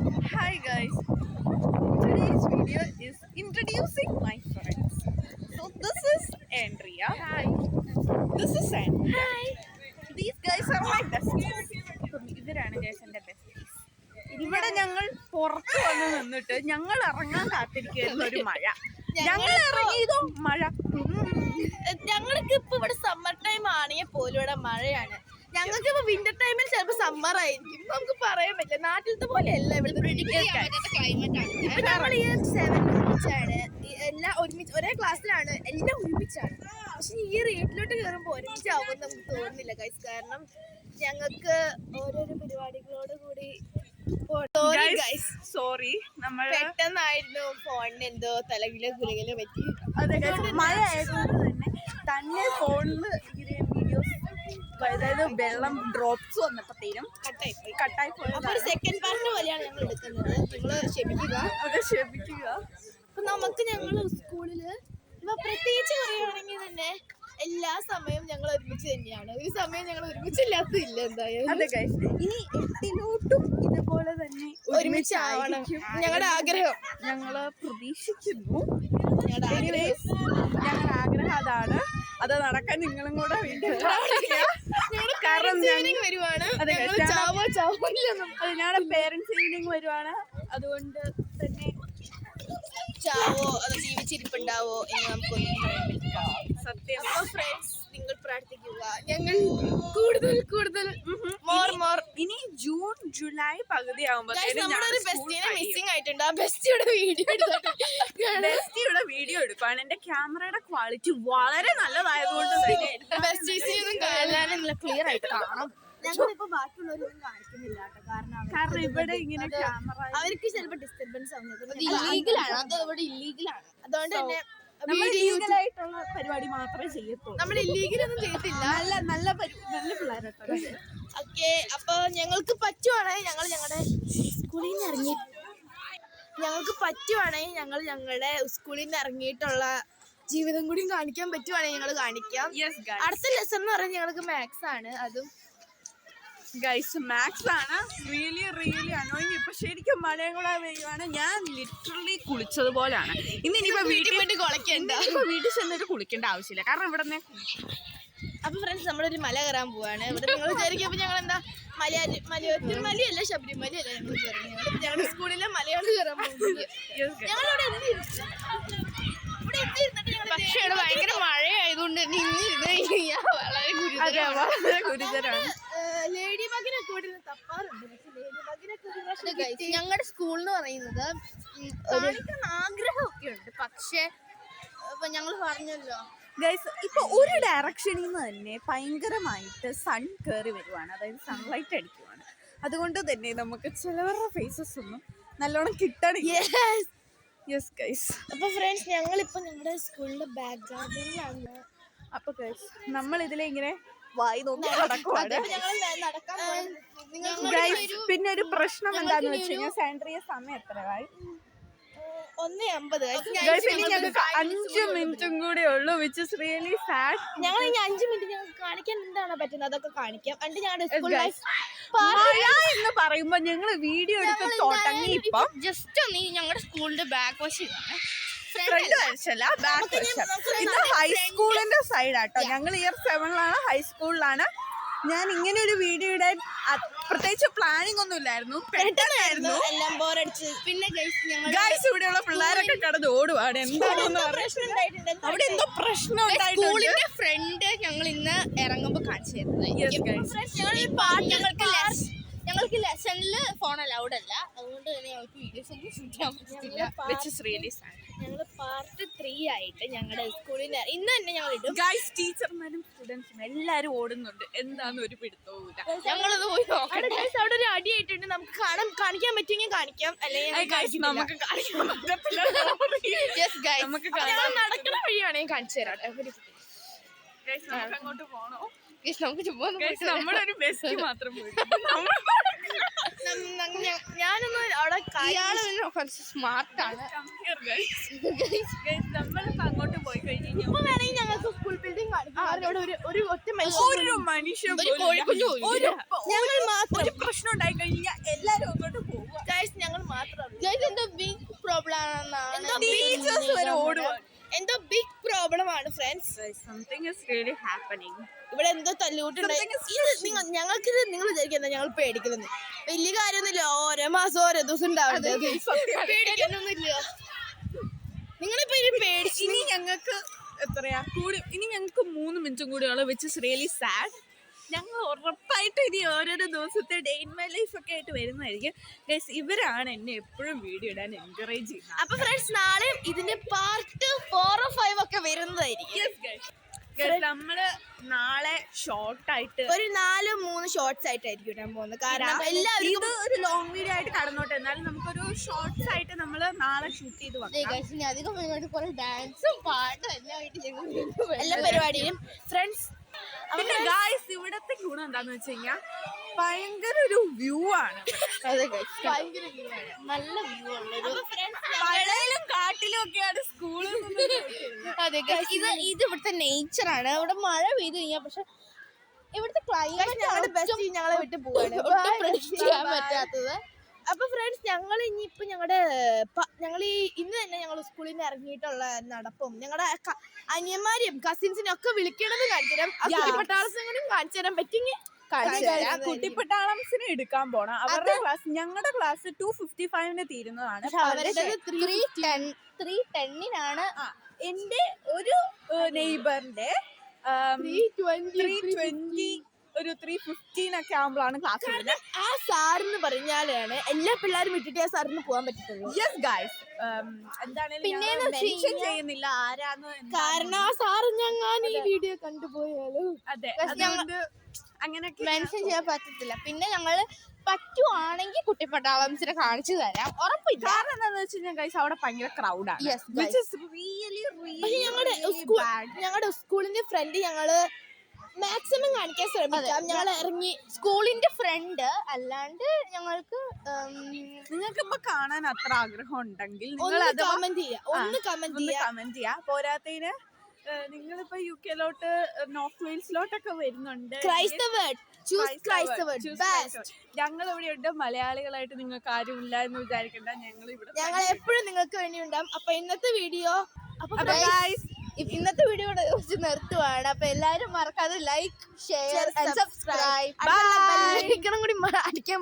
Hi guys, today's video is introducing my friends. So this is Andrea. Hi. This is Andrea. Hi. These guys are my besties. ഇവരാണ് guys എൻ്റെ besties. ഇവിടെ ഞങ്ങൾ പുറത്ത് വന്ന് നിന്നിട്ട് ഞങ്ങൾ ഇറങ്ങാൻ കാത്തിരിക്കുന്ന ഒരു മഴ. ഞങ്ങൾ ഇറങ്ങിയതോ മഴ. ഞങ്ങൾക്ക് ഇപ്പൊ ഇവിടെ സമ്മർ ടൈം ആണെങ്കിൽ പോലും ഇവിടെ മഴയാണ്. ഞങ്ങൾക്ക് ഇപ്പൊ വിന്റർ ടൈമിൽ ചിലപ്പോൾ സമ്മർ ആയിരിക്കും. നമുക്ക് പറയാൻ പറ്റില്ല. നാട്ടിലത്തെ പോലെയല്ല ഇവിടുത്തെ ക്ലൈമറ്റ് ആണ്. നമ്മൾ ഈ 7th ഒരുമിച്ചാണ്, എല്ലാം ഒരുമിച്ച് ഒരേ ക്ലാസ്സിലാണ്, എല്ലാം ഒരുമിച്ചാണ്. പക്ഷെ ഈ റേറ്റിലോട്ട് കയറുമ്പോൾ ഒരുമിച്ചാവുമെന്ന് നമുക്ക് തോന്നുന്നില്ല ഗൈസ്. കാരണം ഞങ്ങൾക്ക് ഓരോരോ പരിപാടികളോട് കൂടി സോറി, നമ്മൾ പെട്ടെന്നായിരുന്നു ഫോണിന് എന്തോ തലകിലോ കുലകിലോ പറ്റി. മഴ ആയതുകൊണ്ട് തന്നെ ഫോണിൽ വീഡിയോസ്, അതായത് വെള്ളം ഡ്രോപ്സ് വന്നപ്പോഴത്തേനും കട്ടായി പോയി. അപ്പൊ സെക്കൻഡ് പാർട്ട് പോലെയാണ് ഞങ്ങൾ എടുക്കുന്നത്. നിങ്ങൾ ക്ഷമിക്കുക. അപ്പൊ നമുക്ക് ഞങ്ങൾ സ്കൂളില് ഇപ്പൊ പ്രത്യേകിച്ച് പറയുകയാണെങ്കിൽ തന്നെ എല്ലാ സമയവും ഞങ്ങൾ ഒരുമിച്ച് തന്നെയാണ്. ഒരു സമയം ഞങ്ങൾ ഒരുമിച്ചില്ലാത്തില്ല. എന്തായാലും ഇനി 8ലോട്ടും ഇതുപോലെ തന്നെ ഒരുമിച്ചാവണം ഞങ്ങളുടെ ആഗ്രഹം. ഞങ്ങള് പ്രതീക്ഷിക്കുന്നു. ഞങ്ങളുടെ ആഗ്രഹം അതാണ്. അത് നടക്കാൻ നിങ്ങളും കൂടെ കാരണം വരുവാണ്. ഞങ്ങളുടെ പേരൻസ് ഈവനിങ് വരുവാണ്. അതുകൊണ്ട് തന്നെ ചാവോ അത് ജീവിച്ചിരിപ്പുണ്ടാവോ എന്ന് നമുക്കൊന്നും പറയാൻ പറ്റില്ല. സത്യം. അപ്പൊ ഫ്രണ്ട്സ്, നിങ്ങൾ പ്രാർത്ഥിക്കുക. ഞങ്ങൾ കൂടുതൽ മോർ ഇനി ജൂൺ ജൂലൈ പകുതി ആവുമ്പോഴത്തേനും മിസ്സിംഗ് ആയിട്ടുണ്ട്. ആ ബെസ്റ്റിയുടെ വീഡിയോ എടുക്കുവാണ്. എന്റെ ക്യാമറയുടെ ക്വാളിറ്റി വളരെ നല്ലതായതുകൊണ്ട് തന്നെ ക്ലിയർ ആയിട്ട് കാണാം. ഞങ്ങളിപ്പോ ബാക്കിയുള്ളവരൊന്നും കാണിക്കുന്നില്ല കേട്ടോ. കാരണം ഇവിടെ ഇങ്ങനെ ക്യാമറ അവർക്ക് ചിലപ്പോ ഡിസ്റ്റർബൻസ് ആവുന്നത് ഇല്ലീഗലാണ്. അത് ഇവിടെ ഇല്ലീഗലാണ്. അതുകൊണ്ട് തന്നെ ലീഗലായിട്ടുള്ള പരിപാടി മാത്രമേ ചെയ്യത്തുള്ളൂ. നമ്മൾ ഇല്ലീഗലൊന്നും ചെയ്യത്തില്ല. നല്ല പിള്ളേരട്ടോ. ഓക്കെ, അപ്പൊ ഞങ്ങൾക്ക് പറ്റുവാണെങ്കിൽ ഞങ്ങളുടെ സ്കൂളിൽ നിന്ന് ഞങ്ങളുടെ സ്കൂളിൽ നിന്ന് ഇറങ്ങിയിട്ടുള്ള ജീവിതം കൂടി കാണിക്കാൻ പറ്റുവാണെങ്കിൽ ഞങ്ങൾ കാണിക്കാം. അടുത്ത ലെസൺ എന്ന് പറയുന്നത് ഞങ്ങൾക്ക് മാത്സ് ആണ്. അതും ഗൈസ് മാത്സ് ആണ്. Really annoying. ഇപ്പൊ ശരിക്കും മഴയും കൂടെ പെയ്യുവാണ്. ഞാൻ ലിറ്ററലി കുളിച്ചതുപോലാണ്. ഇനിയിപ്പോ വീട്ടിൽ ചെന്നിട്ട് കുളിക്കേണ്ട ആവശ്യമില്ല. കാരണം ഇവിടെ നിന്ന്. അപ്പൊ ഫ്രണ്ട്സ്, നമ്മളൊരു മല കയറാൻ പോവാണ്. ഇവിടെ നിങ്ങൾ വിചാരിക്കുമ്പോ ഞങ്ങൾ എന്താ മലയല്ല ശബരിമലയല്ല ഞങ്ങൾ കയറുന്നത്. ഞങ്ങളുടെ സ്കൂളിലെ മലയാണ് കയറാൻ പോകുന്നത്. ഞങ്ങളിവിടെ പക്ഷേ ഇവിടെ ഭയങ്കര മഴയായതുകൊണ്ട് വളരെ ഗുരുതരാണ്. ലേഡി ബഗിനൊക്കെ ഇവിടെ തപ്പാറുണ്ട്. ഞങ്ങളുടെ സ്കൂൾ എന്ന് പറയുന്നത് ആഗ്രഹമൊക്കെ ഉണ്ട്. പക്ഷെ ഇപ്പൊ ഞങ്ങൾ പറഞ്ഞല്ലോ ഗൈസ്, ഇപ്പൊ ഒരു ഡയറക്ഷനിൽ നിന്ന് തന്നെ ഭയങ്കരമായിട്ട് സൺ കയറി വരുവാണ്. അതായത് സൺലൈറ്റ് അടിക്കുവാണ്. അതുകൊണ്ട് തന്നെ നമുക്ക് ചിലവരുടെ ഫേസസ് ഒന്നും നല്ലോണം കിട്ടണില്ല. Yes guys. അപ്പൊ ഫ്രണ്ട്സ്, ഞങ്ങളിപ്പോ ഞങ്ങളുടെ സ്കൂളിന്റെ ബാക്ക് ഗാർഡനിലാണ്. അപ്പൊ ഗൈസ്, നമ്മൾ ഇതിലെ ഇങ്ങനെ വായി നോക്കി നടക്കുവാണ്. പിന്നെ ഒരു പ്രശ്നം എന്താന്ന് വെച്ച് കഴിഞ്ഞാൽ സാൻഡ്രിയ സമയം എത്രയായി? 1:50. ഇനി ഞങ്ങൾക്ക് 5 മിനിറ്റും കൂടെ ഉള്ളൂ. Which is really sad. ഞങ്ങൾ ഇനി 5 മിനിറ്റ് ഞങ്ങൾക്ക് കാണിക്കാൻ എന്താണ് പറ്റുന്നത് അതൊക്കെ കാണിക്കാം. എന്നിട്ട് ഞങ്ങളുടെ എന്ന് പറയുമ്പോ ഞങ്ങൾ വീഡിയോ എടുത്ത് തുടങ്ങി. ഇപ്പം ജസ്റ്റ് ഒന്ന് ഞങ്ങളുടെ സ്കൂളിന്റെ ബാക്ക് വശം ഫ്രണ്ട് വശല്ല, ബാക്ക് വശം. ഇത് ഹൈസ്കൂളിന്റെ സൈഡാട്ടോ. ഞങ്ങൾ ഇയർ 7ലാണ്, ഹൈസ്കൂളിലാണ്. ഞാൻ ഇങ്ങനെ ഒരു വീഡിയോ ഇടാൻ പ്രത്യേകിച്ച് പ്ലാനിങ് ഒന്നും ഇല്ലായിരുന്നു. പെട്ടെന്നായിരുന്നു എല്ലാം ബോറടിച്ച്. പിന്നെ ഗൈസ്, ഇവിടെയുള്ള പിള്ളേരൊക്കെ കടന്ന് ഓടുവാണ്. എന്താണെന്ന് അവിടെ എന്തോ പ്രശ്നം ഉണ്ടായിട്ടുണ്ട്. ഫ്രണ്ട് ഞങ്ങൾ ഇന്ന് ഇറങ്ങുമ്പോ കാണിച്ചു ഞങ്ങൾക്ക് ലെസണില് ഫോൺ അലൗഡ് അല്ല. അതുകൊണ്ട് തന്നെ ഞങ്ങൾക്ക് വീഡിയോസ് ഒന്നും ഷൂട്ട് ചെയ്യാൻ പറ്റില്ല. ഞങ്ങൾ പാർട്ട് 3 ആയിട്ട് ഞങ്ങളുടെ സ്കൂളിൽ ഇന്ന് തന്നെ ഞങ്ങൾ ഇടും. ഗൈസ്, ടീച്ചർമാരും സ്റ്റുഡൻസും എല്ലാരും ഓടുന്നുണ്ട്. എന്താന്ന് ഒരു പിടുത്തവും ഇല്ല. ഞങ്ങളത് പോയി നോക്കാം. അവിടെ ഒരു അടിയായിട്ടുണ്ട്. നമുക്ക് കാണിക്കാൻ പറ്റുമെങ്കിൽ കാണിക്കാം, അല്ലെങ്കിൽ നമുക്ക് കാണിക്കാൻ പറ്റത്തില്ല. നമുക്ക് നടക്കുന്ന വഴിയാണെങ്കിൽ കാണിച്ചു തരാം. അങ്ങോട്ട് പോണോ? നമുക്ക് നമ്മുടെ ഒരു ബെസ്റ്റ് മാത്രം പോയി. ഞാനൊന്ന് അവിടെ കുറച്ച് സ്മാർട്ടാണ്. നമ്മളിപ്പോ അങ്ങോട്ട് പോയി കഴിഞ്ഞാൽ ഇപ്പൊ വേണമെങ്കിൽ ഞങ്ങൾക്ക് സ്കൂൾ ബിൽഡിംഗ് കാണിക്കാം. ഒരു ഒറ്റ ഒരു മനുഷ്യൻ ഞങ്ങൾ മാത്രം ഒരു പ്രശ്നം ഉണ്ടായി കഴിഞ്ഞാൽ എല്ലാരും അങ്ങോട്ട് പോകും. ഞങ്ങൾ മാത്രം എന്തോ ബിഗ് പ്രോബ്ലം ആണെന്നാണ് ടീച്ചേഴ്സ് വരെ ഓടുവാണ്. എന്തോ ബിഗ് പ്രോബ്ലം ആണ് friends. Something is really happening. ഇവിടെ എന്തോ തല്ലുകൂട്ടുണ്ടായി. ഞങ്ങൾക്കിത് നിങ്ങൾ വിചാരിക്കുന്ന ഞങ്ങൾ പേടിക്കുന്നത് വലിയ കാര്യമൊന്നുമില്ല. ഓരോ മാസം ഓരോ ദിവസം ഉണ്ടാവുന്നത് പേടിക്കാനൊന്നുമില്ല. നിങ്ങളിപ്പോ പേടിച്ച് ഇനി ഞങ്ങൾക്ക് എത്രയാ കൂടി, ഇനി ഞങ്ങൾക്ക് 3 മിനിറ്റും കൂടിയുള്ള വിച്ച് ഇസ് റിയലി സാഡ്. ഞങ്ങൾ ഉറപ്പായിട്ടും ഇനി ഓരോരോ ദിവസത്തെ ഡേ ഇൻ മൈ ലൈഫ് ഒക്കെ ആയിട്ട് വരുന്നതായിരിക്കും. ഗൈസ്, ഇവരാണ് എന്നെ എപ്പോഴും വീഡിയോ ഇടാൻ എൻകറേജ് ചെയ്യുന്നത്. അപ്പൊ ഫ്രണ്ട്സ് നാളെ ഇതിന്റെ പാർട്ട് 4 5 ഒക്കെ വരുന്നതായിരിക്കും. നമ്മള് നാളെ ഷോർട്ടായിട്ട് ഒരു 4-3 ഷോർട്സ് ആയിട്ടായിരിക്കും ഇടാൻ പോകുന്നത്. കാരണം എല്ലാവരും ഇത് ഒരു ലോങ് വീഡിയോ ആയിട്ട് കടന്നോട്ടെ, എന്നാലും നമുക്കൊരു ഷോർട്സ് ആയിട്ട് നമ്മള് നാളെ ഷൂട്ട് ചെയ്ത് അധികം ഡാൻസും പാട്ടും എല്ലാ പരിപാടിയും ഫ്രണ്ട്സ്. പിന്നെ ഗായ്സ്, ഇവിടത്തെ ഗുണം എന്താന്ന് വെച്ച് കഴിഞ്ഞാൽ ഭയങ്കര ഒരു വ്യൂ ആണ്. ഭയങ്കര വ്യൂ ആണ്, നല്ല വ്യൂ ഉള്ളൊരു മഴയിലും കാട്ടിലും ഒക്കെയാണ് സ്കൂളിൽ നിന്ന്. അതെ, ഇത് ഇവിടുത്തെ നേച്ചറാണ്. ഇവിടെ മഴ പെയ്തു കഴിഞ്ഞാൽ പക്ഷെ ഇവിടുത്തെ ക്ലൈമറ്റ് ഞങ്ങളെ വിട്ട് പോവാണ്, പ്രഡിക്റ്റ് ചെയ്യാൻ പറ്റാത്തത്. അപ്പൊ ഫ്രണ്ട്സ്, ഞങ്ങൾ ഇനിയിപ്പോ ഞങ്ങൾ ഇന്ന് തന്നെ ഞങ്ങൾ സ്കൂളിൽ നിന്ന് ഇറങ്ങിയിട്ടുള്ള നടപ്പും ഞങ്ങളുടെ അനിയന്മാരെയും കസിൻസിനും ഒക്കെ വിളിക്കണമെന്ന് കാണിച്ചു തരാം. കുട്ടിപ്പട്ടാളസിനും കാണിച്ചു തരാൻ പറ്റിയെങ്കിൽ കുട്ടിപ്പട്ടാളംസിനെ എടുക്കാൻ പോണം. അവരുടെ ക്ലാസ്, ഞങ്ങളുടെ ക്ലാസ് 2:55 തീരുന്നതാണ്. അവരുടെ 3:10 എന്റെ ഒരു നെയ്ബറിന്റെ 3:20 ഒരു 3:15 ഒക്കെ ആകുമ്പോഴാണ് ക്ലാസ് വരുന്നത്. ആ സാറെന്ന് പറഞ്ഞാലാണ് എല്ലാ പിള്ളേരും വിട്ടിട്ട് ആ സാറിന് പോകാൻ പറ്റത്തുള്ളൂ. യെസ് ഗൈസ്, എന്താണെങ്കിലും മെൻഷൻ ചെയ്യുന്നില്ല ആരാന്ന്. കാരണം ആ സാറ് ഞാൻ ഈ വീഡിയോ കണ്ടുപോയാലോ. അതെ, അതുകൊണ്ട് അങ്ങനെയൊക്കെ മെൻഷൻ ചെയ്യാൻ പറ്റത്തില്ല. പിന്നെ ഞങ്ങള് പറ്റുവാണെങ്കിൽ കുട്ടിപ്പട്ടാളംസിനെ കാണിച്ചു തരാം, ഉറപ്പില്ല. കാരണം എന്താന്ന് വെച്ച് കഴിഞ്ഞാൽ ഗൈസ്, അവിടെ ഭയങ്കര ക്രൗഡാണ്. ഞങ്ങളുടെ സ്കൂളിന്റെ ഫ്രണ്ട് ഞങ്ങള് മാക്സിമം കാണിക്കാൻ ശ്രമിക്കാം. ഞങ്ങൾ ഇറങ്ങി സ്കൂളിന്റെ ഫ്രണ്ട് അല്ലാണ്ട് ഞങ്ങൾക്ക് നിങ്ങൾക്ക് ഇപ്പൊ കാണാൻ അത്ര ആഗ്രഹം ഉണ്ടെങ്കിൽ ഒന്ന് കമന്റ് ചെയ്യാം. പോരാത്തതിന് നിങ്ങളിപ്പോ UK-ലോട്ട് നോർത്ത് വെയിൽസിലോട്ടൊക്കെ വരുന്നുണ്ട്. ഞങ്ങൾ ഇവിടെ ഉണ്ട്. മലയാളികളായിട്ട് നിങ്ങൾക്ക് ആരും ഇല്ല എന്ന് വിചാരിക്കണ്ട, ഞങ്ങൾ എപ്പോഴും നിങ്ങൾക്ക് വേണ്ടി ഉണ്ടാവും. അപ്പൊ ഇന്നത്തെ വീഡിയോ വെച്ച് നിർത്തുവാണ്. അപ്പൊ എല്ലാരും മറക്കാതെ ലൈക്ക്, ഷെയർ, സബ്സ്ക്രൈബ്, ബെൽ ഐക്കണും കൂടി അടിക്കാൻ